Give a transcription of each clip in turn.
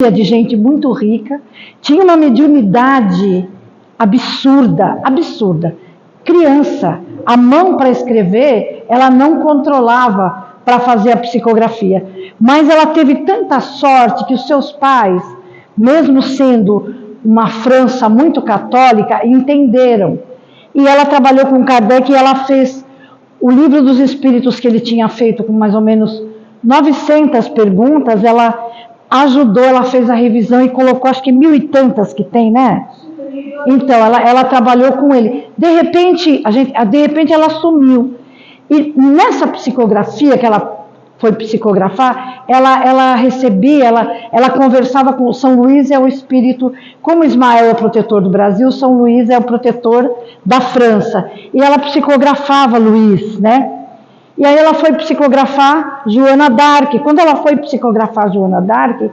de gente muito rica, tinha uma mediunidade absurda, absurda. Criança, a mão para escrever, ela não controlava para fazer a psicografia, mas ela teve tanta sorte que os seus pais, mesmo sendo uma França muito católica, entenderam. E ela trabalhou com Kardec e ela fez o livro dos espíritos que ele tinha feito com mais ou menos 900 perguntas, ela ajudou, ela fez a revisão e colocou acho que 1000 e tantas que tem, né? Então, ela trabalhou com ele. De repente ela sumiu. E nessa psicografia que ela foi psicografar, ela recebia, ela conversava com São Luís, é o espírito, como Ismael é o protetor do Brasil, São Luís é o protetor da França. E ela psicografava Luís, né? E aí ela foi psicografar Joana d'Arc. Quando ela foi psicografar Joana d'Arc,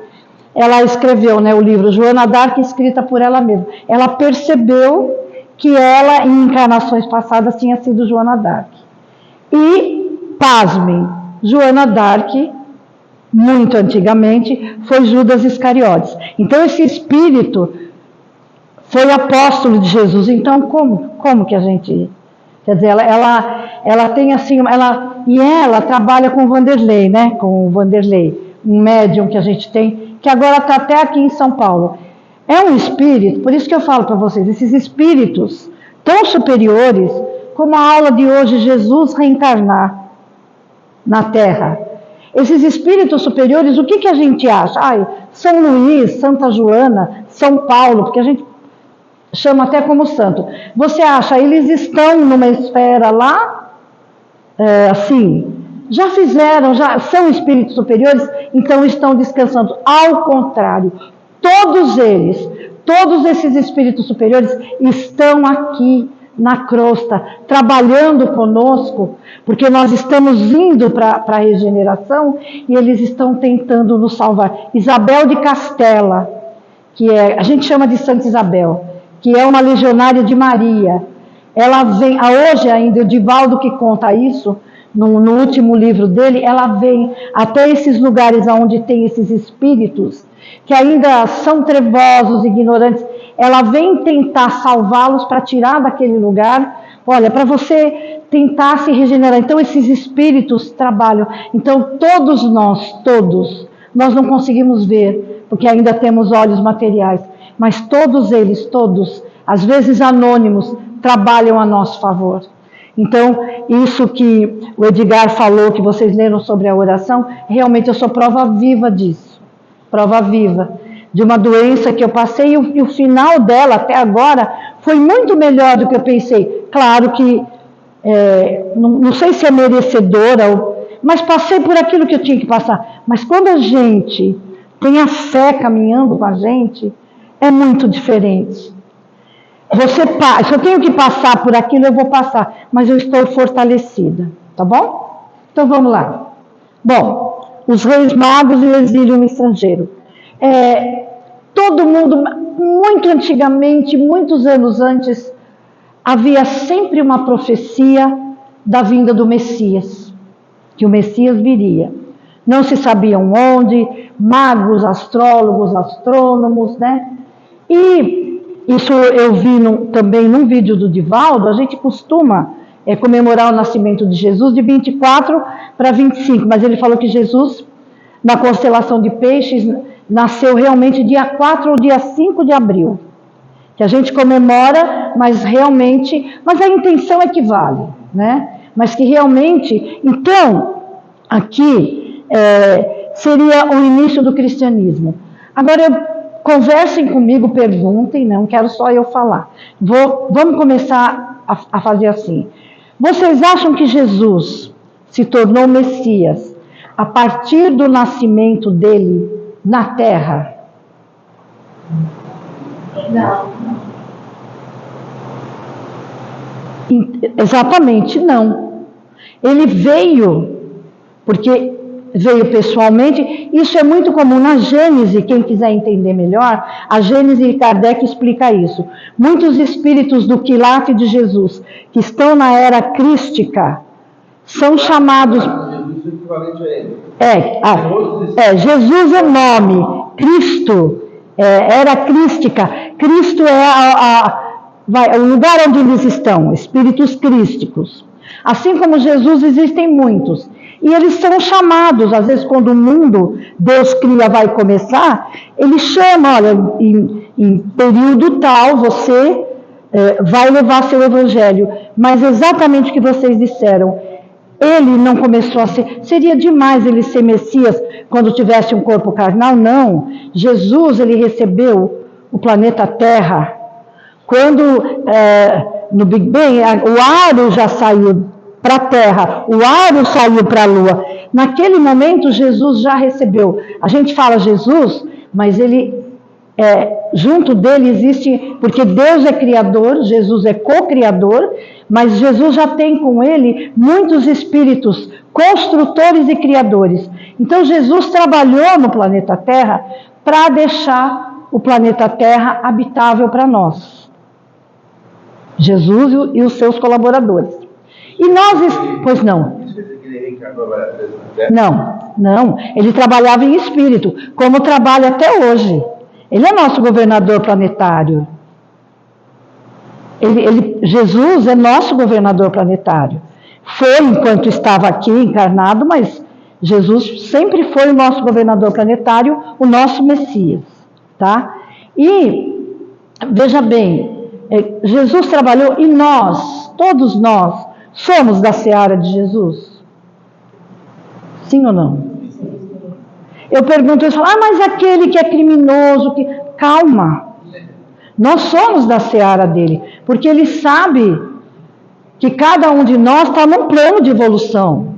ela escreveu, né, o livro Joana d'Arc, escrita por ela mesma. Ela percebeu que ela, em encarnações passadas, tinha sido Joana d'Arc. E, pasmem, Joana d'Arc, muito antigamente, foi Judas Iscariotes. Então, esse espírito foi apóstolo de Jesus. Então, como que a gente... Quer dizer, ela tem assim... Ela trabalha com o Vanderlei, né? Com o Vanderlei, um médium que a gente tem, que agora está até aqui em São Paulo. É um espírito, por isso que eu falo para vocês, esses espíritos tão superiores, como a aula de hoje, Jesus reencarnar na Terra. Esses espíritos superiores, o que a gente acha? São Luís, Santa Joana, São Paulo, porque a gente chama até como santo. Você acha, eles estão numa esfera lá, assim, já fizeram, já são espíritos superiores, então estão descansando. Ao contrário, todos esses espíritos superiores estão aqui na crosta, trabalhando conosco, porque nós estamos indo para a regeneração e eles estão tentando nos salvar. Isabel de Castela, que a gente chama de Santa Isabel, que é uma legionária de Maria. Ela vem, hoje ainda, o Divaldo que conta isso, no último livro dele, ela vem até esses lugares onde tem esses espíritos, que ainda são trevosos, ignorantes, ela vem tentar salvá-los para tirar daquele lugar, olha, para você tentar se regenerar. Então esses espíritos trabalham. Então todos nós não conseguimos ver, porque ainda temos olhos materiais, mas todos eles, às vezes anônimos, trabalham a nosso favor. Então, isso que o Edgar falou, que vocês leram sobre a oração, realmente eu sou prova viva disso. Prova viva de uma doença que eu passei e o final dela, até agora, foi muito melhor do que eu pensei. Claro que, não sei se é merecedora, mas passei por aquilo que eu tinha que passar. Mas quando a gente tem a fé caminhando com a gente, é muito diferente. Se eu tenho que passar por aquilo, eu vou passar, mas eu estou fortalecida, tá bom? Então vamos lá. Bom, os reis magos e o exílio no estrangeiro. Todo mundo, muito antigamente, muitos anos antes, havia sempre uma profecia da vinda do Messias, que o Messias viria. Não se sabiam onde, magos, astrólogos, astrônomos, né? E isso eu vi também num vídeo do Divaldo. A gente costuma comemorar o nascimento de Jesus de 24 para 25, mas ele falou que Jesus, na constelação de Peixes, nasceu realmente dia 4 ou dia 5 de abril, que a gente comemora, mas a intenção é que vale, né? Mas que realmente, então, aqui seria o início do cristianismo. Agora, conversem comigo, perguntem, não quero só eu falar. Vamos começar a fazer assim. Vocês acham que Jesus se tornou Messias a partir do nascimento dele na Terra? Não. Exatamente, não. Ele veio, porque veio pessoalmente. Isso é muito comum na Gênese, quem quiser entender melhor, a Gênese de Kardec explica isso. Muitos espíritos do quilate de Jesus, que estão na era crística, são chamados... Jesus é equivalente a ele. Jesus é nome, Cristo, era crística. Cristo é o lugar onde eles estão, espíritos crísticos. Assim como Jesus, existem muitos. E eles são chamados, às vezes quando o mundo, Deus cria, vai começar, ele chama, olha, em período tal, você vai levar seu evangelho. Mas exatamente o que vocês disseram, ele não começou a ser, seria demais ele ser Messias quando tivesse um corpo carnal? Não. Jesus, ele recebeu o planeta Terra. Quando, no Big Bang, o aro já saiu para a Terra, o aro saiu para a Lua. Naquele momento, Jesus já recebeu. A gente fala Jesus, mas ele, junto dele existe, porque Deus é criador, Jesus é co-criador, mas Jesus já tem com ele muitos espíritos construtores e criadores. Então, Jesus trabalhou no planeta Terra para deixar o planeta Terra habitável para nós. Jesus e os seus colaboradores. E nós, pois não. Não, ele trabalhava em espírito, como trabalha até hoje. Ele é nosso governador planetário. Jesus é nosso governador planetário. Foi enquanto estava aqui encarnado, mas Jesus sempre foi o nosso governador planetário, o nosso Messias. Tá? E, veja bem, Jesus trabalhou e nós, todos nós, somos da seara de Jesus? Sim ou não? Eu pergunto, eles falam, mas aquele que é criminoso, calma. Nós somos da seara dele, porque ele sabe que cada um de nós está num plano de evolução.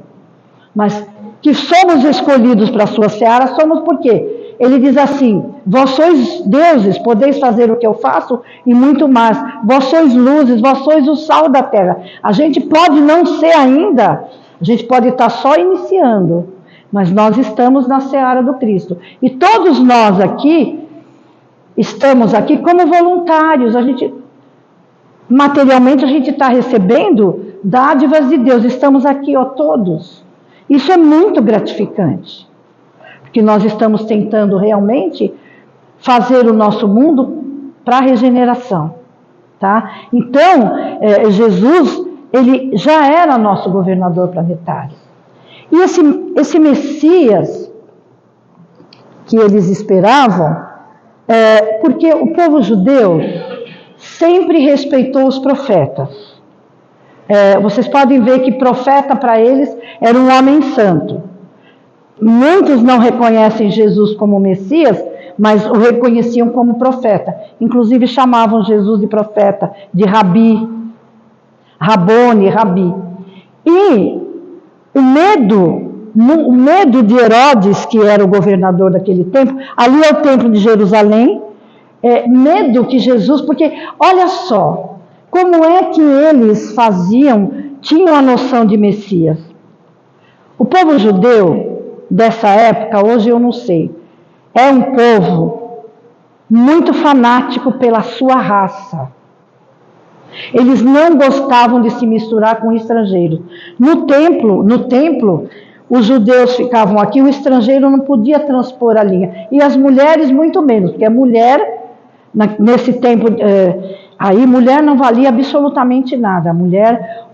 Mas que somos escolhidos para a sua seara, somos por quê? Ele diz assim, vós sois deuses, podeis fazer o que eu faço e muito mais. Vós sois luzes, vós sois o sal da terra. A gente pode não ser ainda, a gente pode estar só iniciando, mas nós estamos na seara do Cristo. E todos nós aqui, estamos aqui como voluntários. Materialmente a gente está recebendo dádivas de Deus. Estamos aqui, todos. Isso é muito gratificante. Porque nós estamos tentando realmente fazer o nosso mundo para a regeneração. Tá? Então, Jesus, ele já era nosso governador planetário. E esse Messias que eles esperavam, porque o povo judeu sempre respeitou os profetas. Vocês podem ver que profeta para eles era um homem santo. Muitos não reconhecem Jesus como Messias, mas o reconheciam como profeta. Inclusive chamavam Jesus de profeta, de Rabi, Rabone, Rabi. E o medo de Herodes, que era o governador daquele tempo, ali é o templo de Jerusalém, medo que Jesus, porque olha só, como é que eles tinham a noção de Messias. O povo judeu dessa época, hoje eu não sei, é um povo muito fanático pela sua raça. Eles não gostavam de se misturar com estrangeiros. No templo, os judeus ficavam aqui, o estrangeiro não podia transpor a linha. E as mulheres muito menos, porque a mulher, nesse tempo, aí mulher não valia absolutamente nada.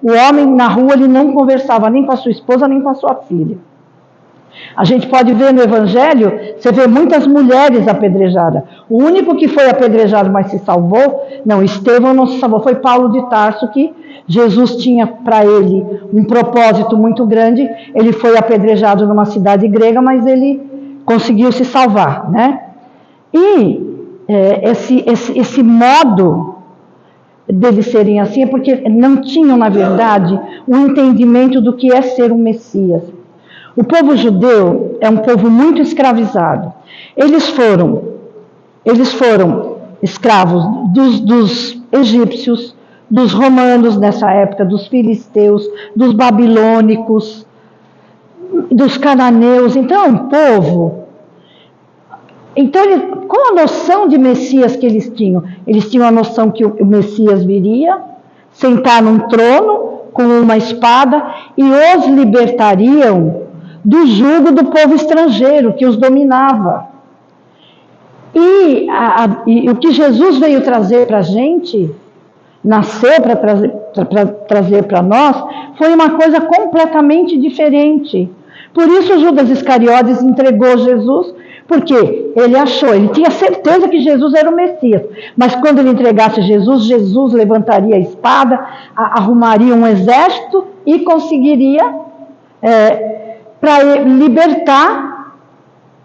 O homem na rua, ele não conversava nem com a sua esposa, nem com a sua filha. A gente pode ver no Evangelho, você vê muitas mulheres apedrejadas. O único que foi apedrejado, mas se salvou, Estevão não se salvou, foi Paulo de Tarso, que Jesus tinha para ele um propósito muito grande. Ele foi apedrejado numa cidade grega, mas ele conseguiu se salvar, né? E esse modo deles serem assim é porque não tinham, na verdade, o entendimento do que é ser um Messias. O povo judeu é um povo muito escravizado. Eles foram escravos dos egípcios, dos romanos nessa época, dos filisteus, dos babilônicos, dos cananeus. Então é um povo. Então, qual a noção de Messias que eles tinham? Eles tinham a noção que o Messias viria, sentar num trono com uma espada e os libertariam do jugo do povo estrangeiro que os dominava. E o que Jesus veio trazer para a gente, nasceu para trazer para nós, foi uma coisa completamente diferente. Por isso Judas Iscariotes entregou Jesus, porque ele tinha certeza que Jesus era o Messias, mas quando ele entregasse Jesus, Jesus levantaria a espada, arrumaria um exército e conseguiria para libertar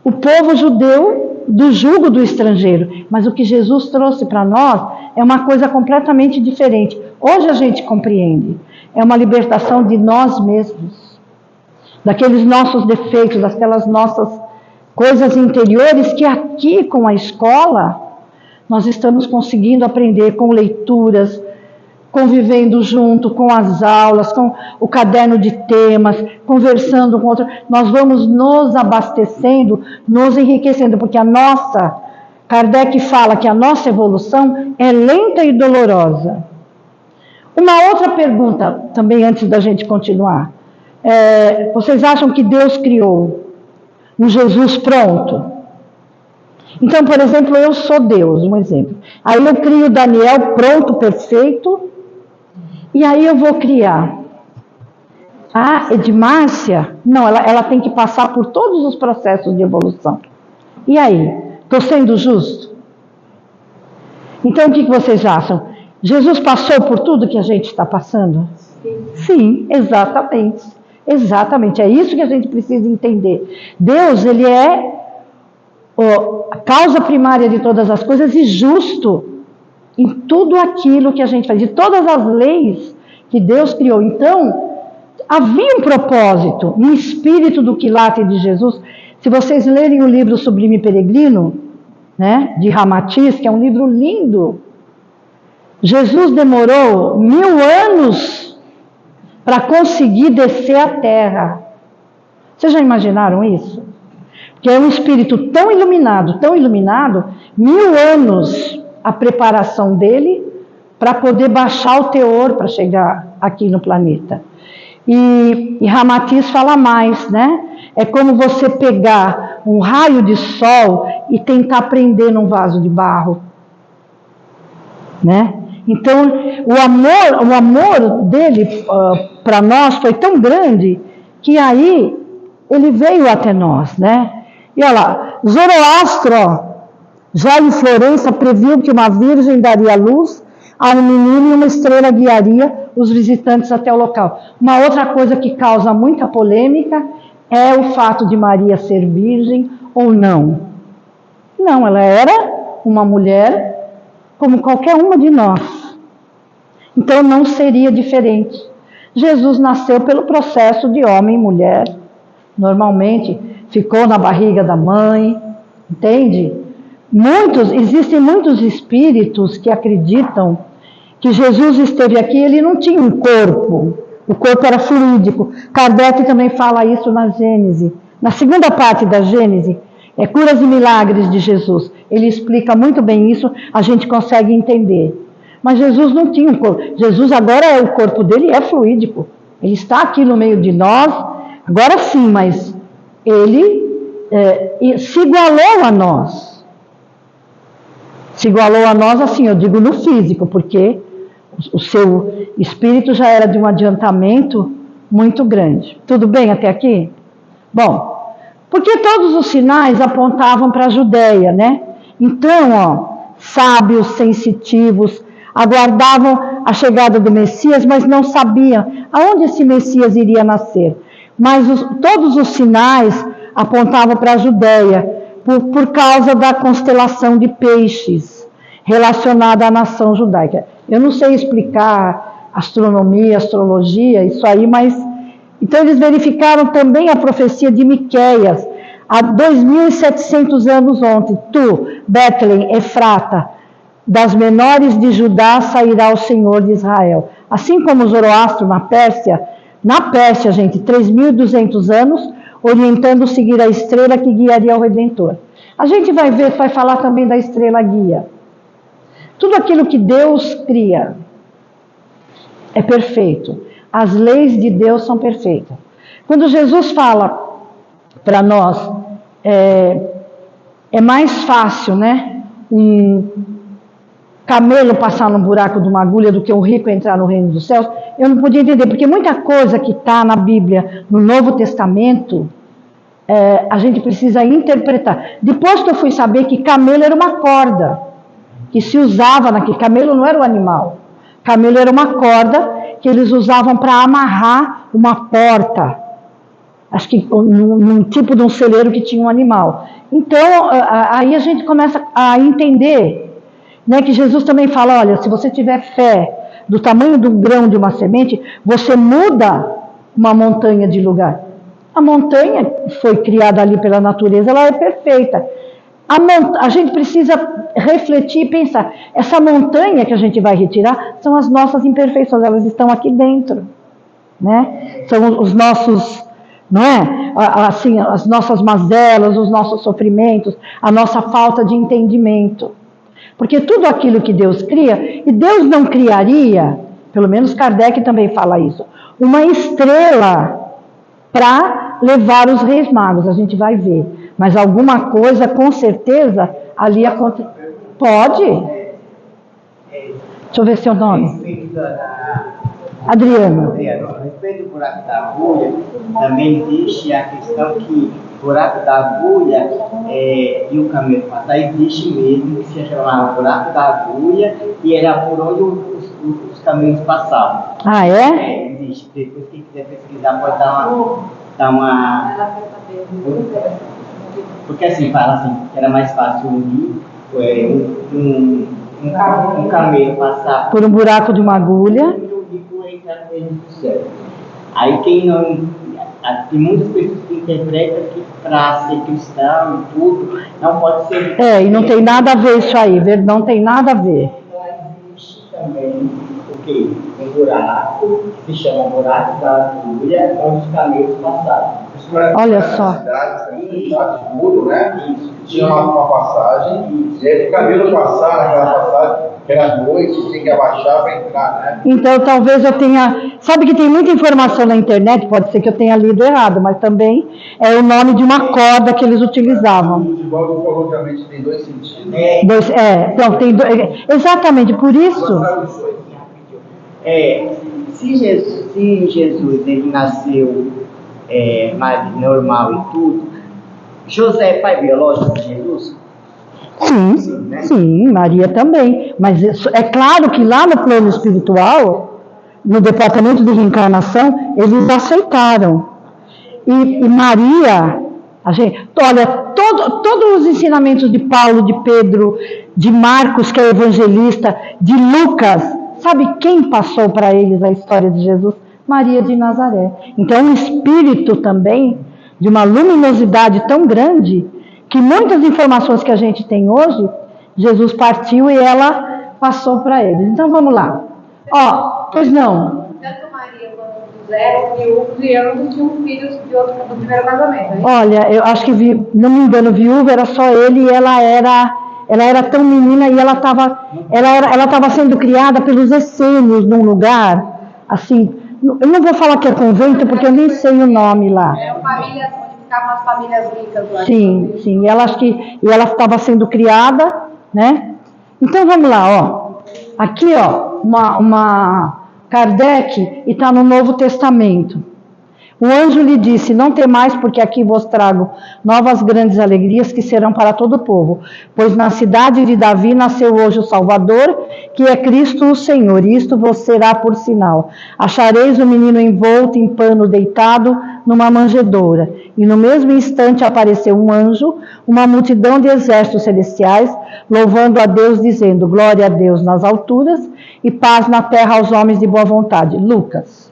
o povo judeu do jugo do estrangeiro. Mas o que Jesus trouxe para nós é uma coisa completamente diferente. Hoje a gente compreende. É uma libertação de nós mesmos, daqueles nossos defeitos, daquelas nossas coisas interiores que aqui com a escola nós estamos conseguindo aprender com leituras, convivendo junto com as aulas, com o caderno de temas, conversando com outros. Nós vamos nos abastecendo, nos enriquecendo, porque Kardec fala que a nossa evolução é lenta e dolorosa. Uma outra pergunta, também antes da gente continuar. Vocês acham que Deus criou um Jesus pronto? Então, por exemplo, eu sou Deus, um exemplo. Aí eu crio Daniel pronto, perfeito, e aí eu vou criar a Edmárcia. Não, ela tem que passar por todos os processos de evolução. E aí? Estou sendo justo? Então, o que vocês acham? Jesus passou por tudo que a gente está passando? Sim, exatamente. Exatamente, é isso que a gente precisa entender. Deus, ele é a causa primária de todas as coisas e justo em tudo aquilo que a gente faz, de todas as leis que Deus criou. Então, havia um propósito, um espírito do quilate de Jesus. Se vocês lerem o livro Sublime Peregrino, né, de Ramatiz, que é um livro lindo, Jesus demorou 1000 anos para conseguir descer à terra. Vocês já imaginaram isso? Que é um espírito tão iluminado, 1000 anos a preparação dele para poder baixar o teor para chegar aqui no planeta. E Ramatiz fala mais, né? É como você pegar um raio de sol e tentar prender num vaso de barro, né? Então, o amor dele para nós foi tão grande que aí ele veio até nós, né? E olha lá, Zoroastro, já em Florença, previu que uma virgem daria luz a um menino e uma estrela guiaria os visitantes até o local. Uma outra coisa que causa muita polêmica é o fato de Maria ser virgem ou não. Não, ela era uma mulher como qualquer uma de nós. Então não seria diferente. Jesus nasceu pelo processo de homem e mulher. Normalmente ficou na barriga da mãe, entende? Existem muitos espíritos que acreditam que Jesus esteve aqui, ele não tinha um corpo, o corpo era fluídico. Kardec também fala isso na Gênese. Na segunda parte da Gênese, Curas e Milagres de Jesus. Ele explica muito bem isso, a gente consegue entender. Mas Jesus não tinha um corpo. Jesus agora, o corpo dele é fluídico. Ele está aqui no meio de nós, agora sim, mas ele se igualou a nós. Se igualou a nós, assim, eu digo no físico, porque o seu espírito já era de um adiantamento muito grande. Tudo bem até aqui? Bom, porque todos os sinais apontavam para a Judéia, né? Então, sábios, sensitivos, aguardavam a chegada do Messias, mas não sabiam aonde esse Messias iria nascer. Mas todos os sinais apontavam para a Judéia, por causa da constelação de peixes relacionada à nação judaica. Eu não sei explicar astronomia, astrologia, isso aí, mas... Então eles verificaram também a profecia de Miqueias, há 2700 anos ontem. Tu, Betlém, Efrata, das menores de Judá sairá o Senhor de Israel. Assim como Zoroastro na Pérsia, gente, 3200 anos, orientando seguir a estrela que guiaria o Redentor. A gente vai falar também da estrela guia. Tudo aquilo que Deus cria é perfeito. As leis de Deus são perfeitas. Quando Jesus fala para nós, É mais fácil, né? Um camelo passar num buraco de uma agulha do que um rico entrar no reino dos céus. Eu não podia entender, porque muita coisa que está na Bíblia, no Novo Testamento, a gente precisa interpretar. Depois que eu fui saber que camelo era uma corda, que se usava naquele... Camelo não era um animal. Camelo era uma corda que eles usavam para amarrar uma porta. Acho que num tipo de um celeiro que tinha um animal. Então, aí a gente começa a entender, né, que Jesus também fala, olha, se você tiver fé do tamanho do grão de uma semente, você muda uma montanha de lugar. A montanha foi criada ali pela natureza, ela é perfeita. A gente precisa refletir e pensar, essa montanha que a gente vai retirar são as nossas imperfeições, elas estão aqui dentro, né? São os nossos, não é? Assim, as nossas mazelas, os nossos sofrimentos, a nossa falta de entendimento. Porque tudo aquilo que Deus cria, e Deus não criaria, pelo menos Kardec também fala isso, uma estrela para levar os reis magos, a gente vai ver. Mas alguma coisa, com certeza, ali acontece. Pode? Deixa eu ver seu nome. Adriano. A respeito do buraco da agulha, também existe a questão que o buraco da agulha e o camelo passar, existe mesmo, que se chamava buraco da agulha, e era por onde os camelos passavam. Ah, é? Existe. Depois, quem quiser pesquisar, pode dar uma... Porque assim, fala assim, que era mais fácil um camelo passar por um buraco de uma agulha. Aí quem não... Tem muitas pessoas que interpretam que para ser cristão e tudo, não pode ser... E não tem nada a ver isso aí, não tem nada a ver. Existe também o quê? Um buraco, que se chama buraco da agulha, onde os camelos passaram. Olha só. Muro, né? Tinha uma passagem, e aí o camelo passar naquela passagem, era noite, tinha que abaixar para entrar, né? Então talvez eu tenha... Sabe que tem muita informação na internet, pode ser que eu tenha lido errado, mas também é o nome de uma corda que eles utilizavam. O futebol falou realmente tem dois sentidos. Então, tem exatamente, por isso... Se Jesus ele nasceu normal e tudo, José é pai biológico de Jesus? Sim, Maria também. Mas é claro que lá no plano espiritual, no departamento de reencarnação, eles aceitaram. E Maria, olha, todos os ensinamentos de Paulo, de Pedro, de Marcos, que é evangelista, de Lucas, sabe quem passou para eles a história de Jesus? Maria de Nazaré. Então, um espírito também, de uma luminosidade tão grande, que muitas informações que a gente tem hoje, Jesus partiu e ela passou para eles. Então, vamos lá. Pois não. Tanto Maria quanto José eram viúvos e ambos tinham filhos do primeiro casamento. Hein? Olha, eu acho que, não me engano, viúva era só ele e ela era tão menina e ela estava sendo criada pelos essênios num lugar, assim, eu não vou falar que é convento porque eu nem sei o nome lá. Eram famílias onde ficavam as famílias ricas lá. Sim, e ela estava sendo criada, né? Então vamos lá, aqui, uma Kardec, e está no Novo Testamento. O anjo lhe disse, não temais, porque aqui vos trago novas grandes alegrias que serão para todo o povo. Pois na cidade de Davi nasceu hoje o Salvador, que é Cristo o Senhor. E isto vos será por sinal. Achareis o menino envolto em pano deitado numa manjedoura. E no mesmo instante apareceu um anjo, uma multidão de exércitos celestiais, louvando a Deus, dizendo, glória a Deus nas alturas e paz na terra aos homens de boa vontade. Lucas.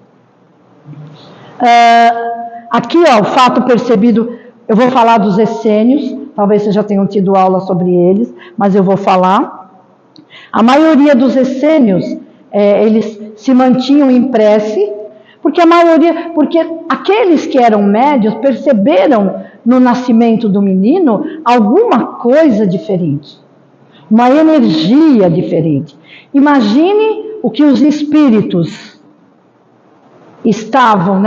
Aqui, o fato percebido, eu vou falar dos essênios, talvez vocês já tenham tido aula sobre eles, mas eu vou falar. A maioria dos essênios, eles se mantinham em prece, porque aqueles que eram médios perceberam no nascimento do menino alguma coisa diferente, uma energia diferente. Imagine o que os espíritos estavam,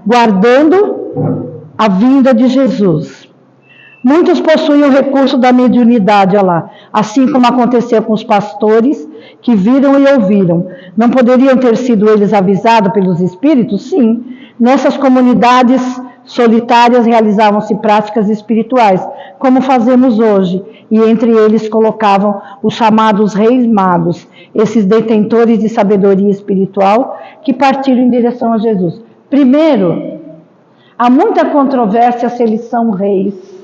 guardando a vinda de Jesus. Muitos possuem o recurso da mediunidade, olha lá, assim como aconteceu com os pastores que viram e ouviram. Não poderiam ter sido eles avisados pelos espíritos? Sim. Nessas comunidades solitárias realizavam-se práticas espirituais, como fazemos hoje, e entre eles colocavam os chamados reis magos, esses detentores de sabedoria espiritual que partiram em direção a Jesus. Primeiro, há muita controvérsia se eles são reis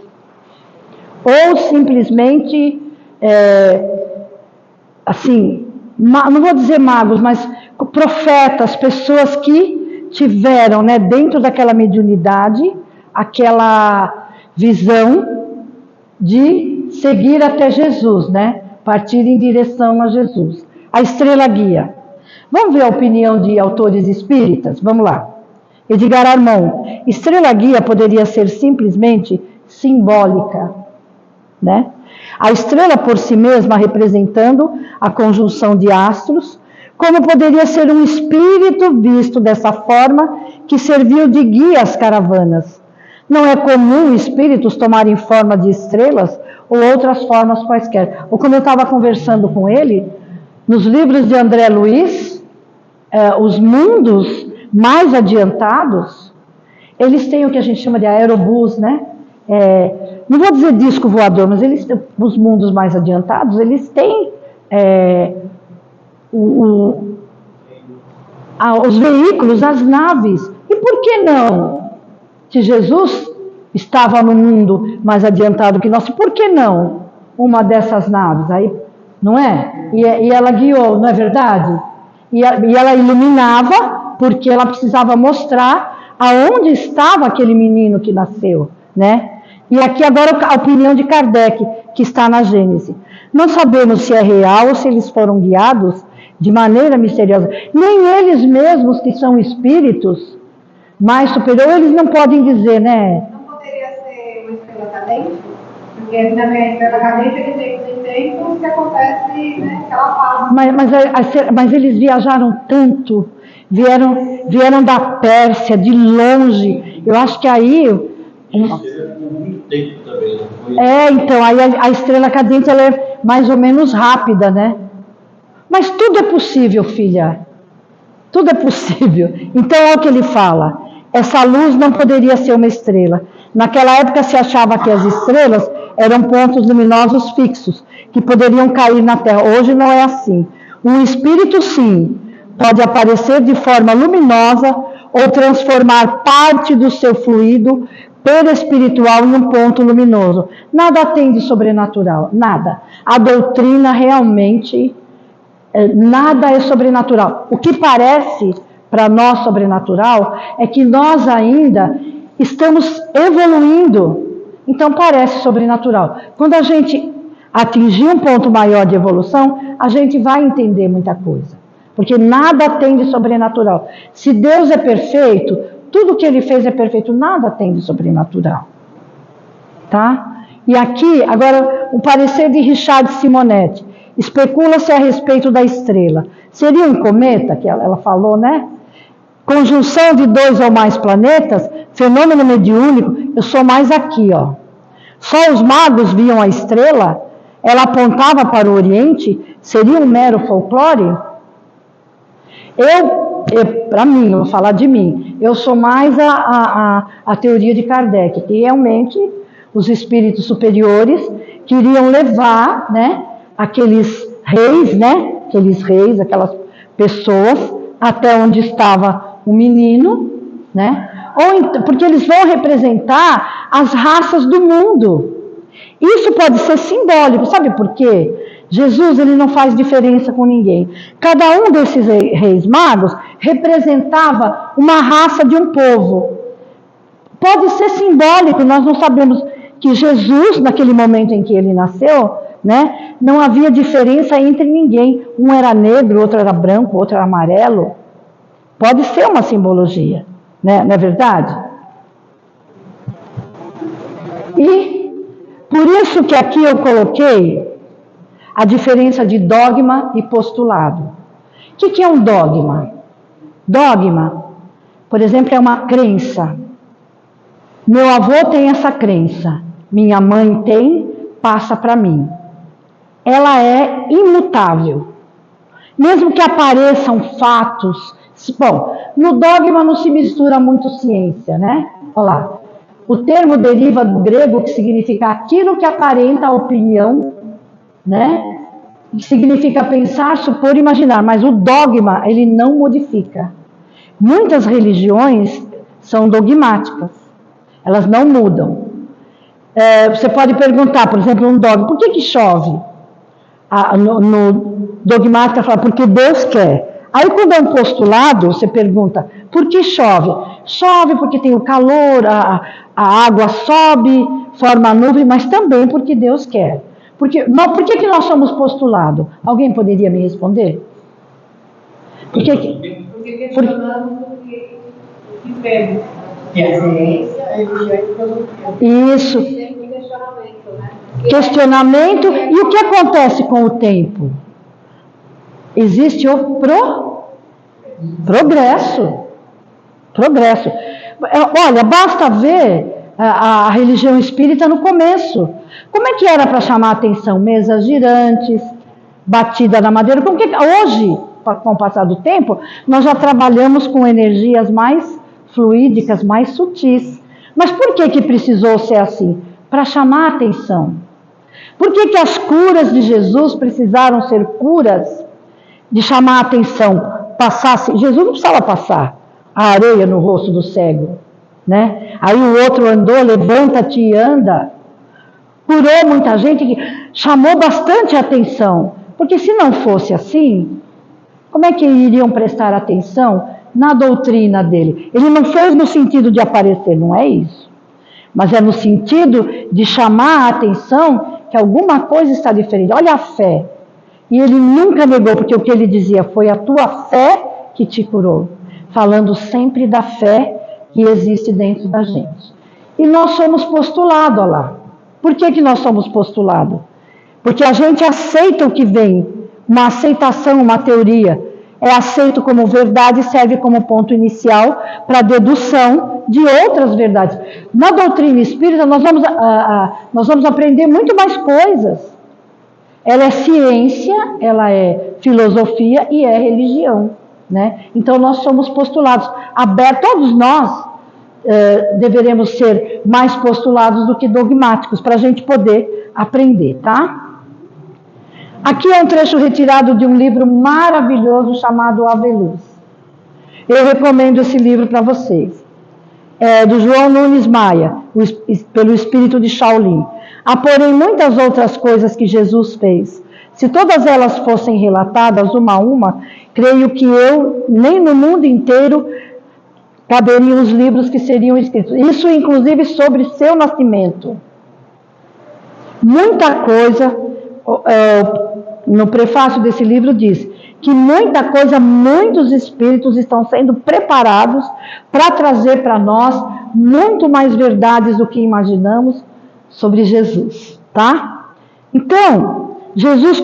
ou simplesmente, assim, não vou dizer magos, mas profetas, pessoas que tiveram, né, dentro daquela mediunidade, aquela visão de seguir até Jesus, né, partir em direção a Jesus. A estrela guia. Vamos ver a opinião de autores espíritas? Vamos lá. Edgar Armand. Estrela guia poderia ser simplesmente simbólica, né? A estrela por si mesma representando a conjunção de astros, como poderia ser um espírito visto dessa forma que serviu de guia às caravanas. Não é comum espíritos tomarem forma de estrelas ou outras formas quaisquer. Ou como eu estava conversando com ele, nos livros de André Luiz, os mundos mais adiantados, eles têm o que a gente chama de aerobus, né? Não vou dizer disco voador, mas os mundos mais adiantados, eles têm os veículos, as naves. E por que não? Se Jesus estava no mundo mais adiantado que nós, por que não uma dessas naves? Aí, não é? E ela guiou, não é verdade? E ela iluminava, porque ela precisava mostrar aonde estava aquele menino que nasceu, né? E aqui agora a opinião de Kardec, que está na Gênese. Não sabemos se é real ou se eles foram guiados de maneira misteriosa. Nem eles mesmos, que são espíritos mais superiores, eles não podem dizer, né? Não poderia ser uma estrela cadente? Porque na minha estrela cadente ele tem tempos que acontece, né, aquela fase. Mas eles viajaram tanto, vieram da Pérsia, de longe. Eu acho que aí... Muito tempo também, então, aí a estrela cadente ela é mais ou menos rápida, né? Mas tudo é possível, filha. Tudo é possível. Então, olha o que ele fala. Essa luz não poderia ser uma estrela. Naquela época se achava que as estrelas eram pontos luminosos fixos, que poderiam cair na Terra. Hoje não é assim. Um espírito, sim, pode aparecer de forma luminosa ou transformar parte do seu fluido perispiritual em um ponto luminoso. Nada tem de sobrenatural, nada. A doutrina realmente, nada é sobrenatural. O que parece para nós sobrenatural é que nós ainda estamos evoluindo, então parece sobrenatural. Quando a gente atingir um ponto maior de evolução, a gente vai entender muita coisa, porque nada tem de sobrenatural. Se Deus é perfeito, tudo que Ele fez é perfeito, nada tem de sobrenatural, tá? E aqui, agora, o parecer de Richard Simonetti, especula-se a respeito da estrela. Seria um cometa, que ela falou, né? Conjunção de 2 ou mais planetas, fenômeno mediúnico, eu sou mais aqui, ó. Só os magos viam a estrela, ela apontava para o Oriente, seria um mero folclore? Para mim, eu vou falar de mim, eu sou mais a teoria de Kardec, que realmente os espíritos superiores queriam levar, né, aqueles reis, aquelas pessoas, até onde estava o menino, né? Porque eles vão representar as raças do mundo. Isso pode ser simbólico, sabe por quê? Jesus, ele não faz diferença com ninguém. Cada um desses reis magos representava uma raça de um povo. Pode ser simbólico, nós não sabemos que Jesus, naquele momento em que ele nasceu, né, não havia diferença entre ninguém. Um era negro, outro era branco, outro era amarelo. Pode ser uma simbologia, né? Não é verdade? E por isso que aqui eu coloquei a diferença de dogma e postulado. O que é um dogma? Dogma, por exemplo, é uma crença. Meu avô tem essa crença. minha mãe tem, passa para mim. Ela é imutável. Mesmo que apareçam fatos. Bom, no dogma não se mistura muito ciência, né? Olha lá. O termo deriva do grego, que significa aquilo que aparenta a opinião, né? Que significa pensar, supor, imaginar. Mas o dogma, ele não modifica. Muitas religiões são dogmáticas. Elas não mudam. Você pode perguntar, por exemplo, um dogma, por que chove? No dogmática fala, porque Deus quer. Aí quando é um postulado, você pergunta, por que chove? Chove porque tem o calor, a água sobe, forma a nuvem, mas também porque Deus quer. Por que nós somos postulado? Alguém poderia me responder? Porque questionamos o que vemos. Que a ciência, a religião e filosofia. Isso. Questionamento, né? Questionamento. E o que acontece com o tempo? Existe o progresso. Progresso. Olha, basta ver a religião espírita no começo. Como é que era para chamar a atenção? Mesas girantes, batida na madeira. Como que hoje, com o passar do tempo, nós já trabalhamos com energias mais fluídicas, mais sutis. Mas por que precisou ser assim? Para chamar a atenção. Por que as curas de Jesus precisaram ser curas de chamar a atenção? Jesus não precisava passar a areia no rosto do cego, né? Aí o outro andou, levanta-te e anda. Curou muita gente, que chamou bastante atenção. Porque se não fosse assim, como é que iriam prestar atenção na doutrina dele? Ele não fez no sentido de aparecer, não é isso. Mas é no sentido de chamar a atenção que alguma coisa está diferente. Olha a fé. E ele nunca negou, porque o que ele dizia foi a tua fé que te curou. Falando sempre da fé que existe dentro da gente. E nós somos postulados, olha lá. Por que nós somos postulados? Porque a gente aceita o que vem. Uma aceitação, uma teoria. É aceito como verdade e serve como ponto inicial para a dedução de outras verdades. Na doutrina espírita, nós vamos aprender muito mais coisas. Ela é ciência, ela é filosofia e é religião, né? Então nós somos postulados. Todos nós deveremos ser mais postulados do que dogmáticos, para a gente poder aprender, tá? Aqui é um trecho retirado de um livro maravilhoso chamado Ave Luz. Eu recomendo esse livro para vocês. É do João Nunes Maia, pelo Espírito de Shaolin. Há, porém, muitas outras coisas que Jesus fez. Se todas elas fossem relatadas uma a uma, creio que nem no mundo inteiro, caberiam os livros que seriam escritos. Isso, inclusive, sobre seu nascimento. Muita coisa, no prefácio desse livro diz que muita coisa, muitos espíritos estão sendo preparados para trazer para nós muito mais verdades do que imaginamos sobre Jesus, tá? Então, Jesus,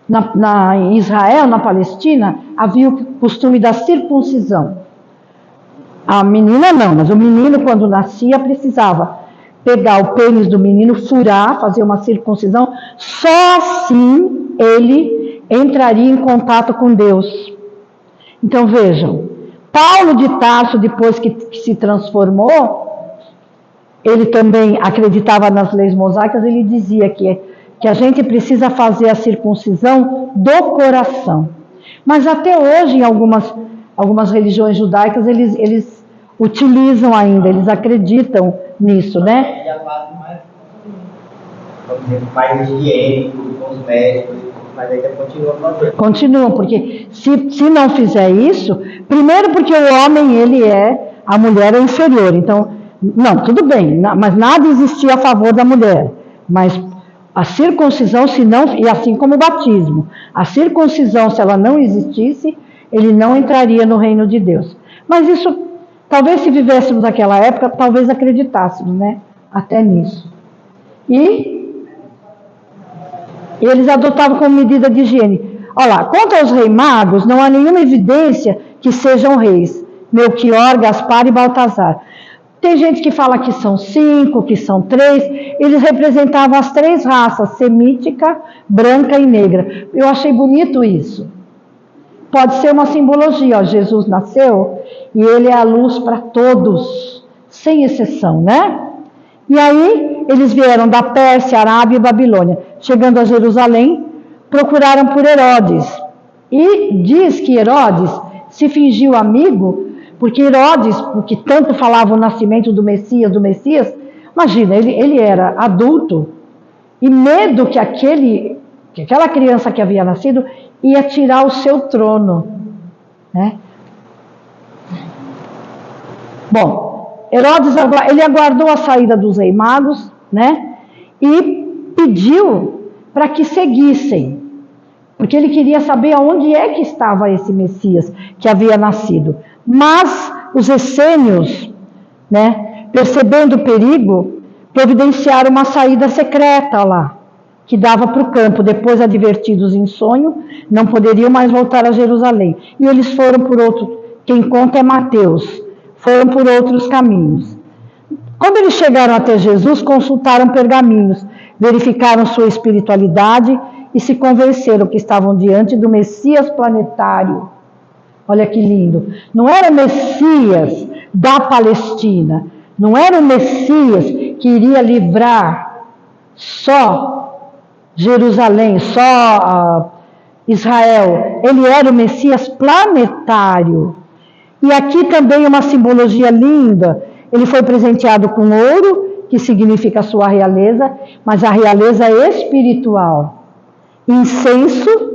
em Israel, na Palestina, havia o costume da circuncisão. A menina não, mas o menino, quando nascia, precisava pegar o pênis do menino, furar, fazer uma circuncisão. Só assim ele entraria em contato com Deus. Então vejam, Paulo de Tarso, depois que se transformou, ele também acreditava nas leis mosaicas, ele dizia que a gente precisa fazer a circuncisão do coração. Mas até hoje, em algumas religiões judaicas, eles utilizam ainda, eles acreditam nisso, né? É a fase mais higiênico, com os médicos, mas ainda continua fazendo. Continuam, porque se não fizer isso, primeiro porque o homem, a mulher é inferior, então, não, tudo bem, mas nada existia a favor da mulher, mas a circuncisão, e assim como o batismo, a circuncisão, se ela não existisse, ele não entraria no reino de Deus. Mas isso, talvez se vivêssemos naquela época, talvez acreditássemos, né? Até nisso. E eles adotavam como medida de higiene. Olha lá, quanto aos reis magos, não há nenhuma evidência que sejam reis. Melquior, Gaspar e Baltazar. Tem gente que fala que são 5, que são 3. Eles representavam as 3 raças, semítica, branca e negra. Eu achei bonito isso. Pode ser uma simbologia, ó, Jesus nasceu e ele é a luz para todos, sem exceção, né? E aí eles vieram da Pérsia, Arábia e Babilônia. Chegando a Jerusalém, procuraram por Herodes. E diz que Herodes se fingiu amigo, porque Herodes, porque tanto falava o nascimento do Messias, imagina, ele era adulto, e medo que aquela criança que havia nascido ia tirar o seu trono, né? Bom, Herodes, ele aguardou a saída dos reis magos, né? E pediu para que seguissem, porque ele queria saber aonde é que estava esse Messias que havia nascido. Mas os essênios, né, percebendo o perigo, providenciaram uma saída secreta lá, que dava para o campo. Depois, advertidos em sonho, não poderiam mais voltar a Jerusalém. E eles foram por outro, quem conta é Mateus, foram por outros caminhos. Quando eles chegaram até Jesus, consultaram pergaminhos, verificaram sua espiritualidade e se convenceram que estavam diante do Messias planetário. Olha que lindo. Não era o Messias da Palestina, não era o Messias que iria livrar só Jerusalém, só Israel. Ele era o Messias planetário. E aqui também uma simbologia linda. Ele foi presenteado com ouro, que significa a sua realeza, mas a realeza espiritual. Incenso,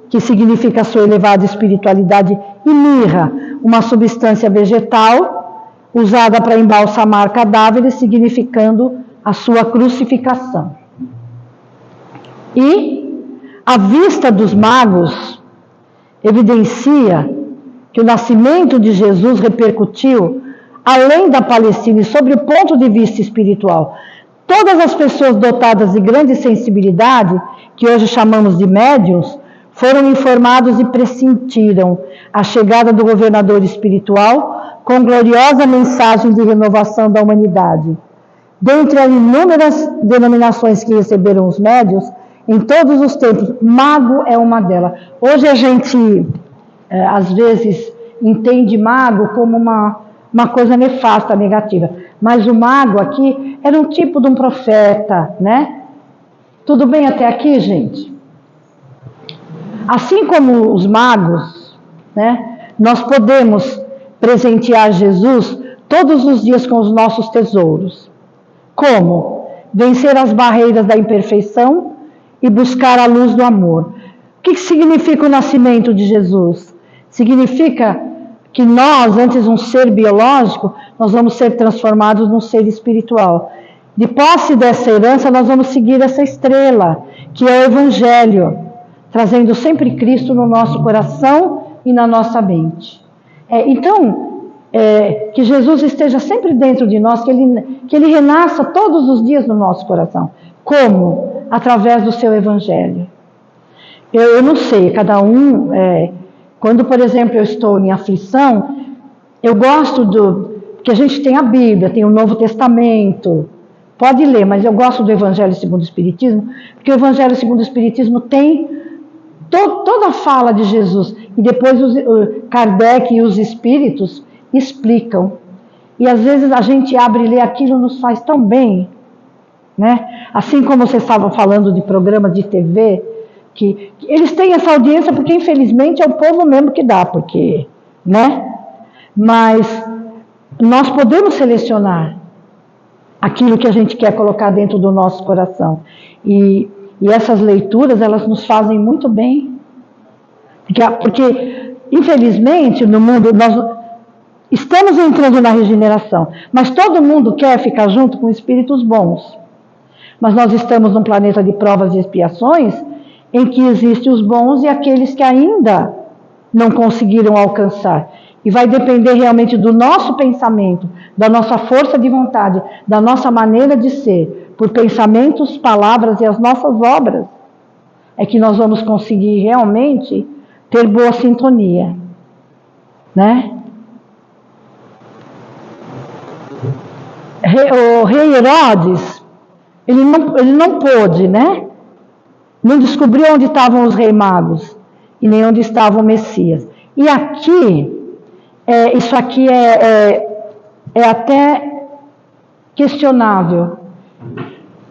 que significa a sua elevada espiritualidade, e mirra, uma substância vegetal usada para embalsamar cadáveres, significando a sua crucificação. E a vista dos magos evidencia que o nascimento de Jesus repercutiu além da Palestina e sobre o ponto de vista espiritual. Todas as pessoas dotadas de grande sensibilidade, que hoje chamamos de médiuns, foram informados e pressentiram a chegada do governador espiritual com gloriosa mensagem de renovação da humanidade. Dentre as inúmeras denominações que receberam os médiuns, em todos os tempos, mago é uma delas. Hoje a gente, às vezes, entende mago como uma coisa nefasta, negativa. Mas o mago aqui era um tipo de um profeta, né? Tudo bem até aqui, gente? Assim como os magos, né? Nós podemos presentear Jesus todos os dias com os nossos tesouros. Como? Vencer as barreiras da imperfeição e buscar a luz do amor. O que significa o nascimento de Jesus? Significa que nós, antes de um ser biológico, nós vamos ser transformados num ser espiritual. De posse dessa herança, nós vamos seguir essa estrela, que é o Evangelho, trazendo sempre Cristo no nosso coração e na nossa mente. Que Jesus esteja sempre dentro de nós, que ele renasça todos os dias no nosso coração. Como? Através do seu Evangelho. Eu não sei, cada um... Quando, por exemplo, eu estou em aflição, eu gosto porque a gente tem a Bíblia, tem o Novo Testamento, pode ler, mas eu gosto do Evangelho segundo o Espiritismo, porque o Evangelho segundo o Espiritismo tem toda a fala de Jesus, e depois Kardec e os Espíritos explicam. E às vezes a gente abre e lê aquilo, nos faz tão bem, né? Assim como você estava falando de programas de TV, que eles têm essa audiência porque infelizmente é o povo mesmo que dá, porque, né? Mas nós podemos selecionar aquilo que a gente quer colocar dentro do nosso coração. E essas leituras, elas nos fazem muito bem. Porque infelizmente, no mundo, nós estamos entrando na regeneração, mas todo mundo quer ficar junto com espíritos bons. Mas nós estamos num planeta de provas e expiações, em que existem os bons e aqueles que ainda não conseguiram alcançar. E vai depender realmente do nosso pensamento, da nossa força de vontade, da nossa maneira de ser, por pensamentos, palavras e as nossas obras, é que nós vamos conseguir realmente ter boa sintonia, né? o rei Herodes, ele não pôde, né? Não descobriu onde estavam os reis magos e nem onde estava o Messias. E aqui, isso aqui é até questionável,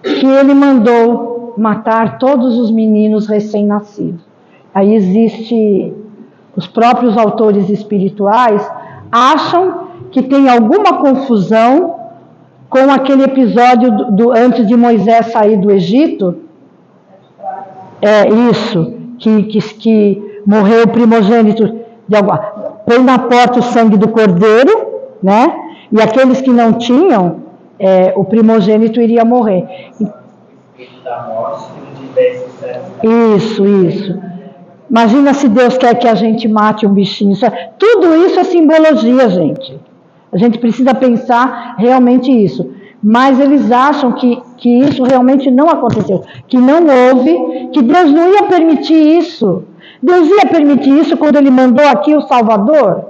que ele mandou matar todos os meninos recém-nascidos. Aí existe, os próprios autores espirituais acham que tem alguma confusão com aquele episódio antes de Moisés sair do Egito. Isso, que morreu o primogênito de alguma. Põe na porta o sangue do cordeiro, né? E aqueles que não tinham, o primogênito iria morrer. Da morte, que não tivesse Isso. Imagina se Deus quer que a gente mate um bichinho. Tudo isso é simbologia, gente. A gente precisa pensar realmente isso. Mas eles acham que isso realmente não aconteceu, que não houve, que Deus não ia permitir isso. Deus ia permitir isso quando Ele mandou aqui o Salvador.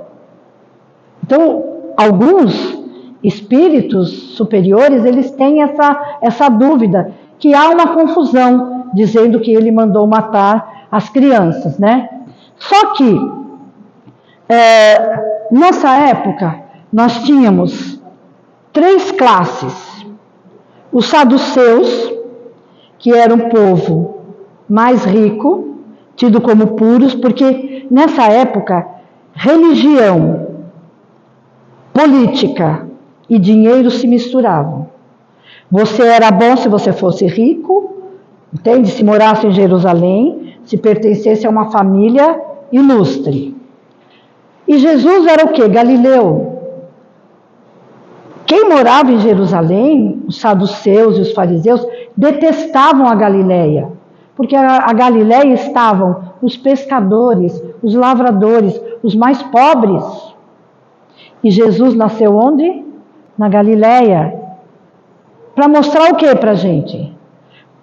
Então, alguns espíritos superiores, eles têm essa dúvida, que há uma confusão, dizendo que Ele mandou matar as crianças, né? Só que, nessa época, nós tínhamos 3 classes. Os saduceus, que era um povo mais rico, tido como puros, porque nessa época, religião, política e dinheiro se misturavam. Você era bom se você fosse rico, entende? Se morasse em Jerusalém, se pertencesse a uma família ilustre. E Jesus era o quê? Galileu. Quem morava em Jerusalém, os saduceus e os fariseus, detestavam a Galileia, porque a Galileia estavam os pescadores, os lavradores, os mais pobres. E Jesus nasceu onde? Na Galileia. Para mostrar o que para a gente?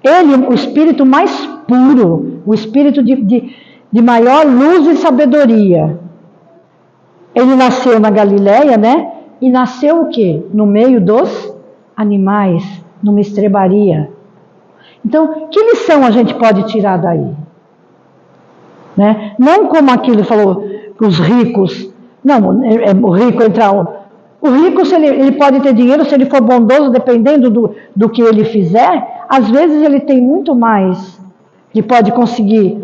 Ele, o espírito mais puro, o espírito de maior luz e sabedoria. Ele nasceu na Galileia, né? E nasceu o quê? No meio dos animais, numa estrebaria. Então, que lição a gente pode tirar daí? Né? Não como aquilo falou, que os ricos... Não, o rico entra... O rico, se ele pode ter dinheiro, se ele for bondoso, dependendo do que ele fizer, às vezes ele tem muito mais, que pode conseguir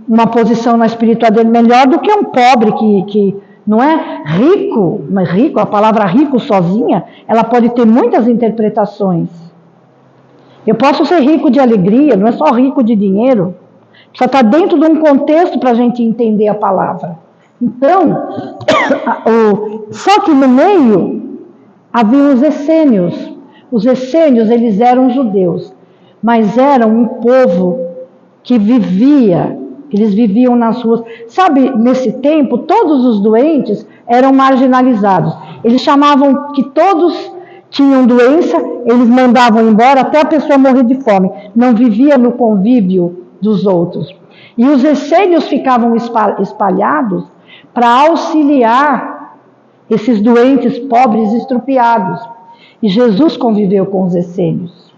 uma posição na espiritualidade melhor do que um pobre que não é rico, mas rico, a palavra rico sozinha, ela pode ter muitas interpretações. Eu posso ser rico de alegria, não é só rico de dinheiro, só está dentro de um contexto para a gente entender a palavra. Então, só que no meio havia os essênios. Os essênios, eles eram judeus, mas eram um povo que vivia, eles viviam nas ruas. Sabe, nesse tempo, todos os doentes eram marginalizados. Eles chamavam que todos tinham doença, eles mandavam embora até a pessoa morrer de fome. Não vivia no convívio dos outros. E os essênios ficavam espalhados para auxiliar esses doentes pobres estrupiados. E Jesus conviveu com os essênios.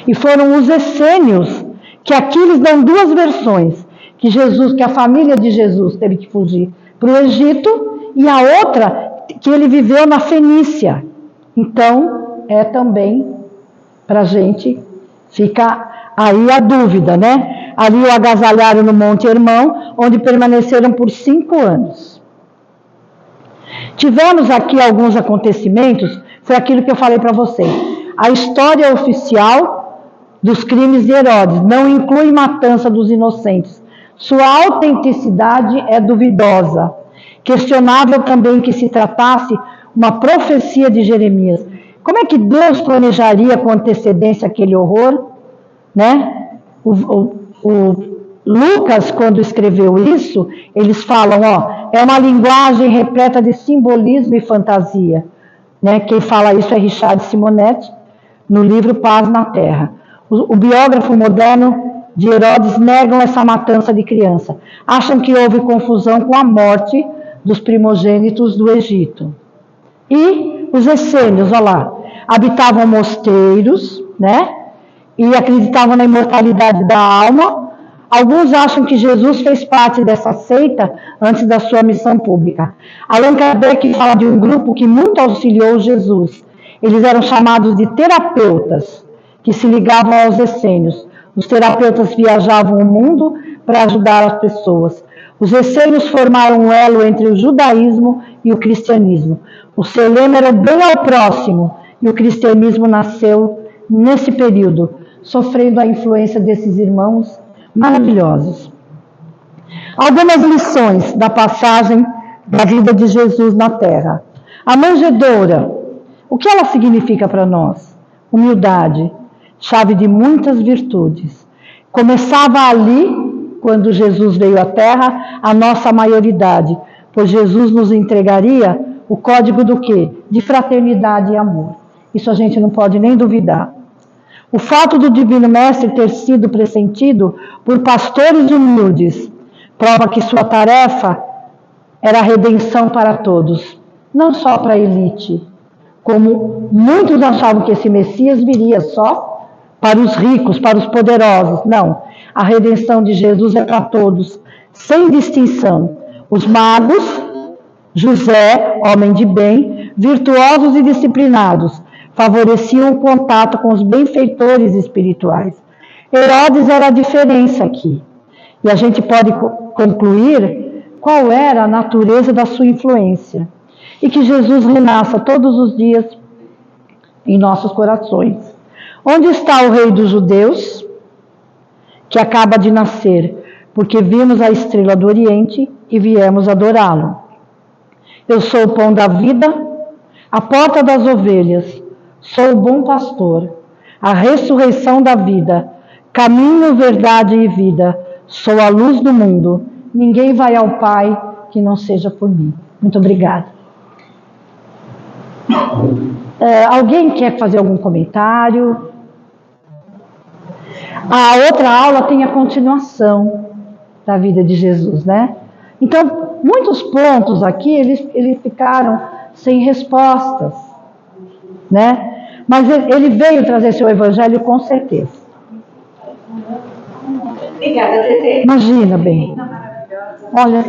E foram os essênios, que aqui eles dão 2 versões, que a família de Jesus teve que fugir para o Egito, e a outra, que ele viveu na Fenícia. Então, também, para a gente, fica aí a dúvida, né? Ali o agasalharam no Monte Hermão, onde permaneceram por 5 anos. Tivemos aqui alguns acontecimentos, foi aquilo que eu falei para vocês. A história oficial dos crimes de Herodes não inclui matança dos inocentes. Sua autenticidade é duvidosa. Questionável também que se tratasse uma profecia de Jeremias. Como é que Deus planejaria com antecedência aquele horror? Né? O Lucas, quando escreveu isso, eles falam, é uma linguagem repleta de simbolismo e fantasia. Né? Quem fala isso é Richard Simonetti, no livro Paz na Terra. O biógrafo moderno de Herodes negam essa matança de criança. Acham que houve confusão com a morte dos primogênitos do Egito. E os essênios, olha lá, habitavam mosteiros, né? E acreditavam na imortalidade da alma. Alguns acham que Jesus fez parte dessa seita antes da sua missão pública. Allan Kardec fala de um grupo que muito auxiliou Jesus. Eles eram chamados de terapeutas, que se ligavam aos essênios. Os terapeutas viajavam o mundo para ajudar as pessoas. Os essênios formaram um elo entre o judaísmo e o cristianismo. O seu lema era bem ao próximo, e o cristianismo nasceu nesse período, sofrendo a influência desses irmãos maravilhosos. Algumas lições da passagem da vida de Jesus na terra. A manjedoura, o que ela significa para nós? Humildade, chave de muitas virtudes. Começava ali, quando Jesus veio à Terra, a nossa maioridade, pois Jesus nos entregaria o código do quê? De fraternidade e amor. Isso a gente não pode nem duvidar. O fato do Divino Mestre ter sido pressentido por pastores humildes prova que sua tarefa era a redenção para todos, não só para a elite, como muitos achavam que esse Messias viria só para os ricos, para os poderosos. Não, a redenção de Jesus é para todos, sem distinção. Os magos, José, homem de bem, virtuosos e disciplinados, favoreciam o contato com os benfeitores espirituais. Herodes era a diferença aqui. E a gente pode concluir qual era a natureza da sua influência. E que Jesus renasça todos os dias em nossos corações. Onde está o Rei dos Judeus, que acaba de nascer, porque vimos a estrela do Oriente e viemos adorá-lo? Eu sou o pão da vida, a porta das ovelhas, sou o bom pastor, a ressurreição da vida, caminho, verdade e vida, sou a luz do mundo. Ninguém vai ao Pai que não seja por mim. Muito obrigada. Alguém quer fazer algum comentário? A outra aula tem a continuação da vida de Jesus, né? Então, muitos pontos aqui, eles ficaram sem respostas, né? Mas ele veio trazer seu evangelho com certeza. Obrigada, Tetê. Imagina, bem. Olha,